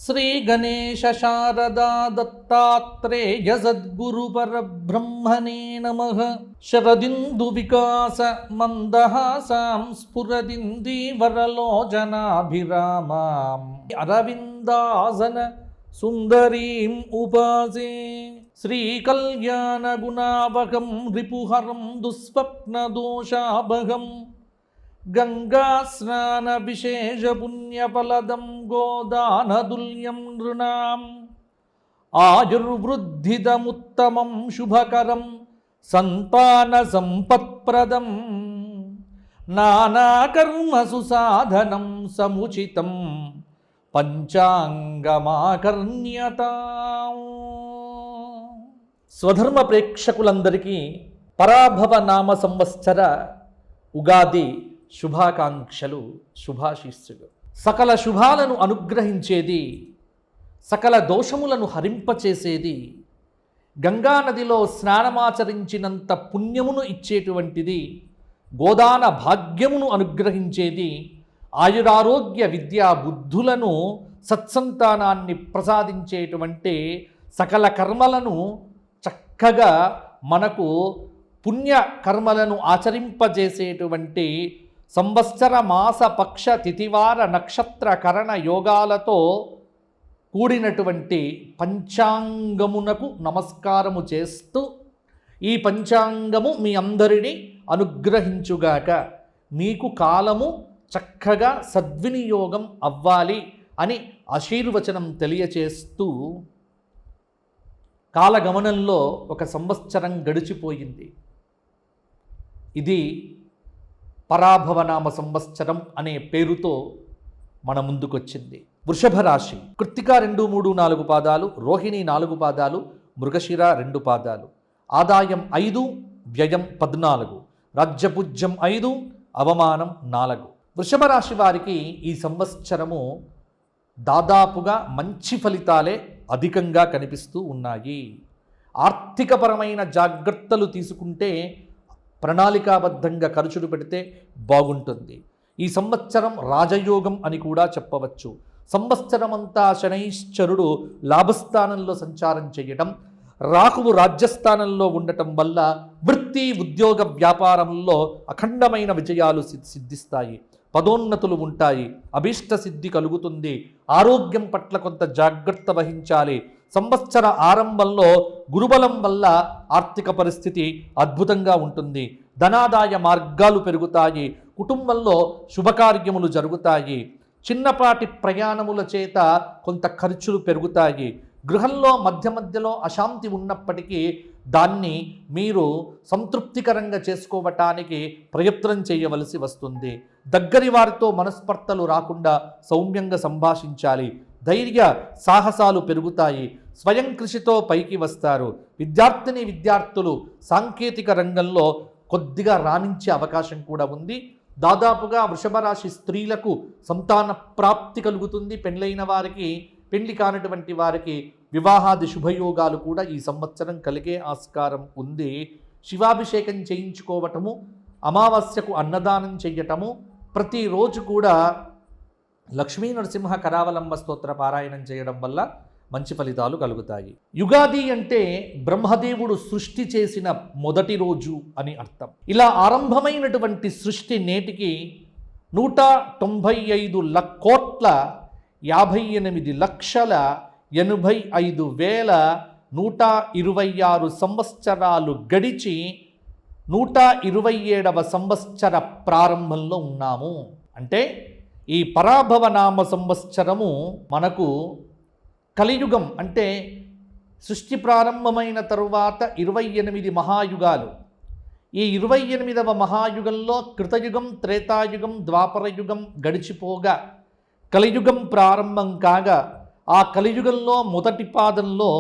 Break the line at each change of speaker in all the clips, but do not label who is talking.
శ్రీ గణేశ శారదా దత్తాత్రేయ సద్గురు పరబ్రహ్మణే నమః. శరదిందు వికాస మందహాసాం స్ఫురదిందీవరలోచనాభిరామాం అరవిందాసన సుందరీం ఉపాసే. శ్రీ కళ్యాణ గుణావహం రిపుహరం దుస్వప్నదోషాభగం గంగా స్నాన విశేష పుణ్యఫలదం గోదానదుల్యం నృణాం. ఆయుర్వృద్ధిదముత్తమం శుభకరం సంతాన సంపత్ప్రదం నానాకర్మసు సాధనం సముచితం పంచాంగమాకర్ణ్యతాం. స్వధర్మ ప్రేక్షకులందరికీ పరాభవ నామ సంవత్సర ఉగాది శుభాకాంక్షలు, శుభాశీస్సులు. సకల శుభాలను అనుగ్రహించేది, సకల దోషములను హరింపచేసేది, గంగానదిలో స్నానమాచరించినంత పుణ్యమును ఇచ్చేటువంటిది, గోదాన భాగ్యమును అనుగ్రహించేది, ఆయురారోగ్య విద్యా బుద్ధులను సత్సంతానాన్ని ప్రసాదించేటువంటి, సకల కర్మలను చక్కగా మనకు పుణ్య కర్మలను ఆచరింపజేసేటువంటి సంవత్సర మాస పక్ష తిథివార నక్షత్ర కరణ యోగాలతో కూడినటువంటి పంచాంగమునకు నమస్కారము చేస్తూ, ఈ పంచాంగము మీ అందరినీ అనుగ్రహించుగాక, మీకు కాలము చక్కగా సద్వినియోగం అవ్వాలి అని ఆశీర్వచనం తెలియచేస్తూ, కాలగమనంలో ఒక సంవత్సరం గడిచిపోయింది. ఇది పరాభవనామ సంవత్సరం అనే పేరుతో మన ముందుకొచ్చింది. వృషభ రాశి కృత్తిక 2, 3, 4 పాదాలు, రోహిణి 4 పాదాలు, మృగశిర 2 పాదాలు. ఆదాయం 5, వ్యయం 14, రాజ్యపూజ్యం 5, అవమానం 4. వృషభ రాశి వారికి ఈ సంవత్సరము దాదాపుగా మంచి ఫలితాలే అధికంగా కనిపిస్తూ ఉన్నాయి. ఆర్థికపరమైన జాగ్రత్తలు తీసుకుంటే, ప్రణాళికాబద్ధంగా ఖర్చులు పెడితే బాగుంటుంది. ఈ సంవత్సరం రాజయోగం అని కూడా చెప్పవచ్చు. సంవత్సరమంతా శనైశ్చరుడు లాభస్థానంలో సంచారం చేయటం, రాహువు రాజ్యస్థానంలో ఉండటం వల్ల వృత్తి ఉద్యోగ వ్యాపారంలో అఖండమైన విజయాలు సిద్ధిస్తాయి, పదోన్నతులు ఉంటాయి, అభీష్ట సిద్ధి కలుగుతుంది. ఆరోగ్యం పట్ల కొంత జాగ్రత్త వహించాలి. సంవత్సర ఆరంభంలో గురుబలం వల్ల ఆర్థిక పరిస్థితి అద్భుతంగా ఉంటుంది. ధనాదాయ మార్గాలు పెరుగుతాయి. కుటుంబంలో శుభకార్యములు జరుగుతాయి. చిన్నపాటి ప్రయాణముల చేత కొంత ఖర్చులు పెరుగుతాయి. గృహంలో మధ్య మధ్యలో అశాంతి ఉన్నప్పటికీ దాన్ని మీరు సంతృప్తికరంగా చేసుకోవటానికి ప్రయత్నం చేయవలసి వస్తుంది. దగ్గరి వారితో మనస్పర్ధలు రాకుండా సౌమ్యంగా సంభాషించాలి. ధైర్య సాహసాలు పెరుగుతాయి. స్వయం కృషితో పైకి వస్తారు. విద్యార్థులు సాంకేతిక రంగంలో కొద్దిగా రాణించే అవకాశం కూడా ఉంది. దాదాపుగా వృషభ రాశి స్త్రీలకు సంతాన ప్రాప్తి కలుగుతుంది. పెళ్ళైన వారికి, పెళ్లి కానటువంటి వారికి వివాహాది శుభయోగాలు కూడా ఈ సంవత్సరం కలిగే ఆస్కారం ఉంది. శివాభిషేకం చేయించుకోవటము, అమావాస్యకు అన్నదానం చెయ్యటము, ప్రతిరోజు కూడా లక్ష్మీ నరసింహ కరావలంబ స్తోత్ర పారాయణం చేయడం వల్ల మంచి ఫలితాలు కలుగుతాయి. యుగాది అంటే బ్రహ్మదేవుడు సృష్టి చేసిన మొదటి రోజు అని అర్థం. ఇలా ఆరంభమైనటువంటి సృష్టి నేటికి 198,85,85,126 సంవత్సరాలు గడిచి 127వ సంవత్సర ప్రారంభంలో ఉన్నాము. అంటే ఈ పరాభవనామ సంవత్సరము మనకు కలియుగం, అంటే సృష్టి ప్రారంభమైన తరువాత 28 మహాయుగాలు. ఈ 28వ మహాయుగంలో కృతయుగం, త్రేతాయుగం, ద్వాపరయుగం గడిచిపోగా కలియుగం ప్రారంభం కాగా, ఆ కలియుగంలో మొదటి పాదంలో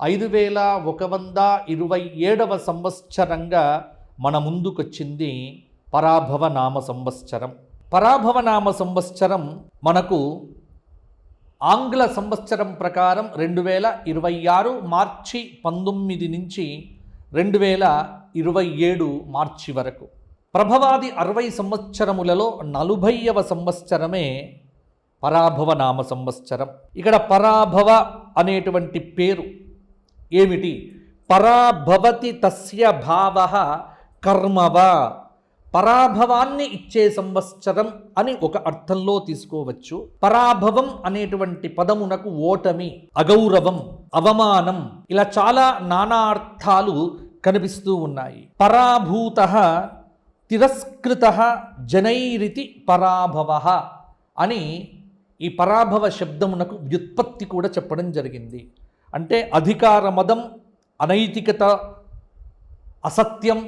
5127వ సంవత్సరంగా మన ముందుకొచ్చింది పరాభవనామ సంవత్సరం. పరాభవనామ సంవత్సరం మనకు ఆంగ్ల సంవత్సరం ప్రకారం 2026 మార్చి 19 నుంచి 2027 మార్చి వరకు. ప్రభవాది 60 సంవత్సరములలో 40వ సంవత్సరమే పరాభవ నామ సంవత్సరం. ఇక్కడ పరాభవ అనేటువంటి పేరు ఏమిటి? పరాభవతి తస్య భావః కర్మవ, పరాభవాన్ని ఇచ్చే సంవత్సరం అని ఒక అర్థంలో తీసుకోవచ్చు. పరాభవం అనేటువంటి పదమునకు ఓటమి, అగౌరవం, అవమానం, ఇలా చాలా నానా అర్థాలు కనిపిస్తూ ఉన్నాయి. పరాభూతః తిరస్కృతః జనైరితి పరాభవః అని ఈ పరాభవ శబ్దమునకు వ్యుత్పత్తి కూడా చెప్పడం జరిగింది. అంటే అధికార మదం, అనైతికత, అసత్యం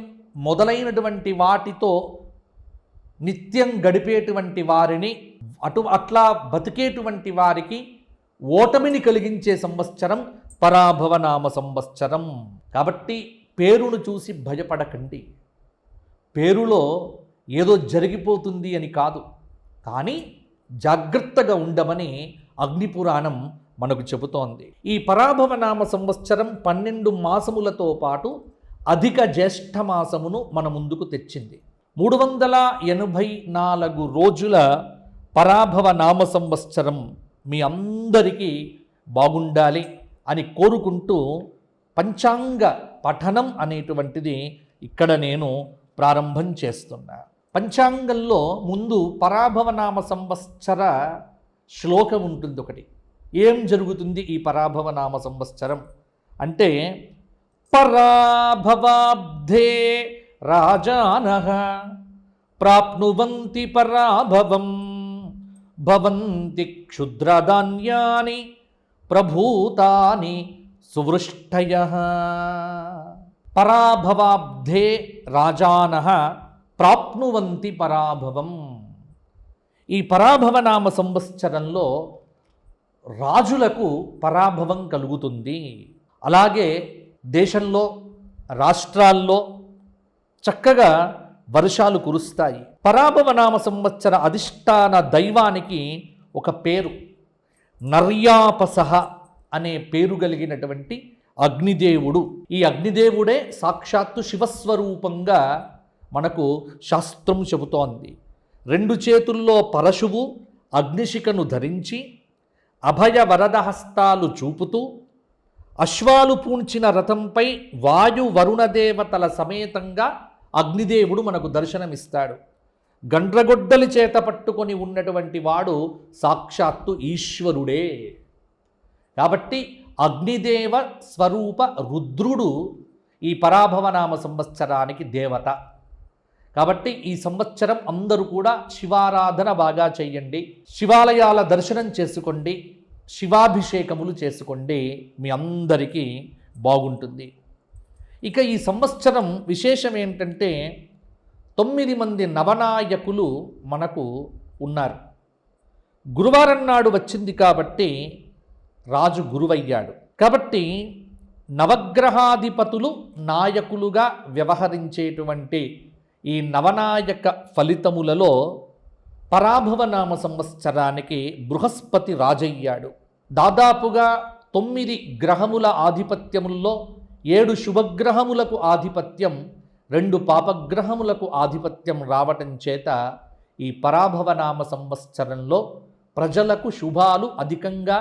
మొదలైనటువంటి వాటితో నిత్యం గడిపేటువంటి వారిని, అట్లా బతికేటువంటి వారికి ఓటమిని కలిగించే సంవత్సరం పరాభవ నామ సంవత్సరం. కాబట్టి పేరును చూసి భయపడకండి. పేరులో ఏదో జరిగిపోతుంది అని కాదు, కానీ జాగ్రత్తగా ఉండమని అగ్నిపురాణం మనకు చెబుతోంది. ఈ పరాభవ నామ సంవత్సరం 12 మాసములతో పాటు అధిక జ్యేష్ఠ మాసమును మన ముందుకు తెచ్చింది. 384 రోజుల పరాభవ నామ సంవత్సరం మీ అందరికీ బాగుండాలి అని కోరుకుంటూ పంచాంగ పఠనం అనేటువంటిది ఇక్కడ నేను ప్రారంభం చేస్తున్నా. పంచాంగంలో ముందు పరాభవ నామ సంవత్సర శ్లోకం ఉంటుంది ఒకటి. ఏం జరుగుతుంది ఈ పరాభవ నామ సంవత్సరం అంటే, పరాభవాబ్ధే రాజానః ప్రాప్నువంతి పరాభవం భవంతి క్షుద్రధాన్యాని ప్రభూతాని సువృష్టయః. పరాభవాబ్ధే రాజానః ప్రాప్నువంతి పరాభవం. ఈ పరాభవ నామ సంవత్సరంలో రాజులకు పరాభవం కలుగుతుంది. అలాగే దేశంలో, రాష్ట్రాల్లో చక్కగా వర్షాలు కురుస్తాయి. పరాభవ నామ సంవత్సర అధిష్టాన దైవానికి ఒక పేరు, నర్యాపసహ అనే పేరు కలిగినటువంటి అగ్నిదేవుడు. ఈ అగ్నిదేవుడే సాక్షాత్తు శివస్వరూపంగా మనకు శాస్త్రం చెబుతోంది. 2 చేతుల్లో పరశువు అగ్నిశిఖను ధరించి అభయ వరదహస్తాలు చూపుతూ అశ్వాలు పూడ్చిన రథంపై వాయు వరుణదేవతల సమేతంగా అగ్నిదేవుడు మనకు దర్శనమిస్తాడు. గండ్రగొడ్డలి చేత పట్టుకొని ఉన్నటువంటి వాడు సాక్షాత్తు ఈశ్వరుడే. కాబట్టి అగ్నిదేవ స్వరూప రుద్రుడు ఈ పరాభవ నామ సంవత్సరానికి దేవత. కాబట్టి ఈ సంవత్సరం అందరూ కూడా శివారాధన బాగా చేయండి, శివాలయాల దర్శనం చేసుకోండి, శివాభిషేకములు చేసుకోండి, మీ అందరికీ బాగుంటుంది. ఇక ఈ సంవత్సరం విశేషం ఏంటంటే 9 మంది నవనాయకులు మనకు ఉన్నారు. గురువారం నాడు వచ్చింది కాబట్టి రాజు గురువయ్యాడు. కాబట్టి నవగ్రహాధిపతులు నాయకులుగా వ్యవహరించేటువంటి ఈ నవనాయక ఫలితములలో పరాభవ నామ సంవత్సరానికి బృహస్పతి రాజయ్యాడు. దాదాపుగా 9 గ్రహముల ఆధిపత్యముల్లో 7 శుభగ్రహములకు ఆధిపత్యం, 2 పాపగ్రహములకు ఆధిపత్యం రావటం చేత ఈ పరాభవ నామ సంవత్సరంలో ప్రజలకు శుభాలు అధికంగా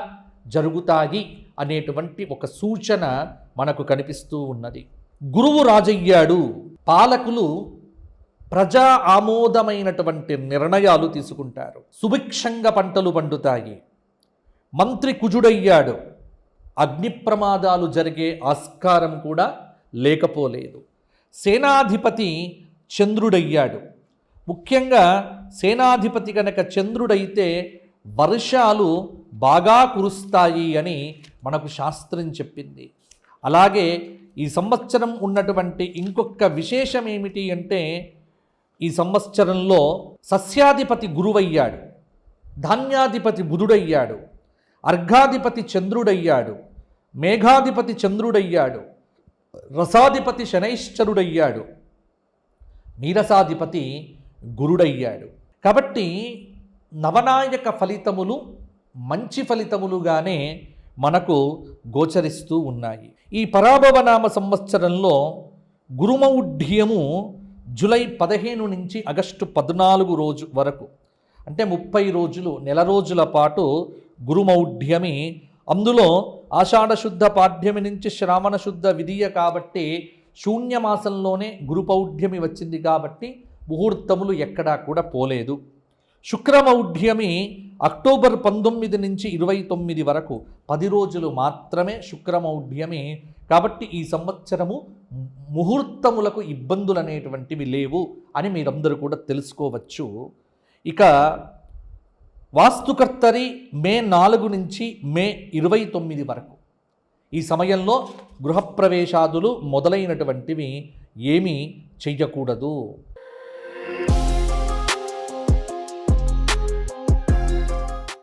జరుగుతాయి అనేటువంటి ఒక సూచన మనకు కనిపిస్తూ ఉన్నది. గురువు రాజయ్యాడు. పాలకులు ప్రజా ఆమోదమైనటువంటి నిర్ణయాలు తీసుకుంటారు. సుభిక్షంగా పంటలు పండుతాయి. మంత్రి కుజుడయ్యాడు. అగ్ని ప్రమాదాలు జరిగే ఆస్కారం కూడా లేకపోలేదు. సేనాధిపతి చంద్రుడయ్యాడు. ముఖ్యంగా సేనాధిపతి కనుక చంద్రుడైతే వర్షాలు బాగా కురుస్తాయి అని మనకు శాస్త్రం చెప్పింది. అలాగే ఈ సంవత్సరం ఉన్నటువంటి ఇంకొక విశేషం ఏమిటి అంటే, ఈ సంవత్సరంలో సస్యాధిపతి గురువయ్యాడు, ధాన్యాధిపతి బుధుడయ్యాడు, అర్ఘాధిపతి చంద్రుడయ్యాడు, మేఘాధిపతి చంద్రుడయ్యాడు, రసాధిపతి శనైశ్చరుడయ్యాడు, నీరసాధిపతి గురుడయ్యాడు. కాబట్టి నవనాయక ఫలితములు మంచి ఫలితములుగానే మనకు గోచరిస్తూ ఉన్నాయి. ఈ పరాభవ నామ సంవత్సరంలో గురుమౌఢ్యము జూలై 15 నుంచి ఆగస్టు 14 రోజు వరకు, అంటే 30 రోజులు, నెల రోజుల పాటు గురుమౌఢ్యమి, అందులో ఆషాఢశుద్ధ పాడ్యమి నుంచి శ్రావణ శుద్ధ విధియ కాబట్టి శూన్యమాసంలోనే గురుపౌఢ్యమి వచ్చింది కాబట్టి ముహూర్తములు ఎక్కడా కూడా పోలేదు. శుక్రమౌఢ్యమి అక్టోబర్ 19 నుంచి 29 వరకు 10 రోజులు మాత్రమే శుక్రమౌఢ్యమి కాబట్టి ఈ సంవత్సరము ముహూర్తములకు ఇబ్బందులు అనేటువంటివి లేవు అని మీరందరూ కూడా తెలుసుకోవచ్చు. ఇక వాస్తుకర్తరి మే 4 నుంచి మే 29 వరకు ఈ సమయంలో గృహప్రవేశాదులు మొదలైనటువంటివి ఏమీ చెయ్యకూడదు.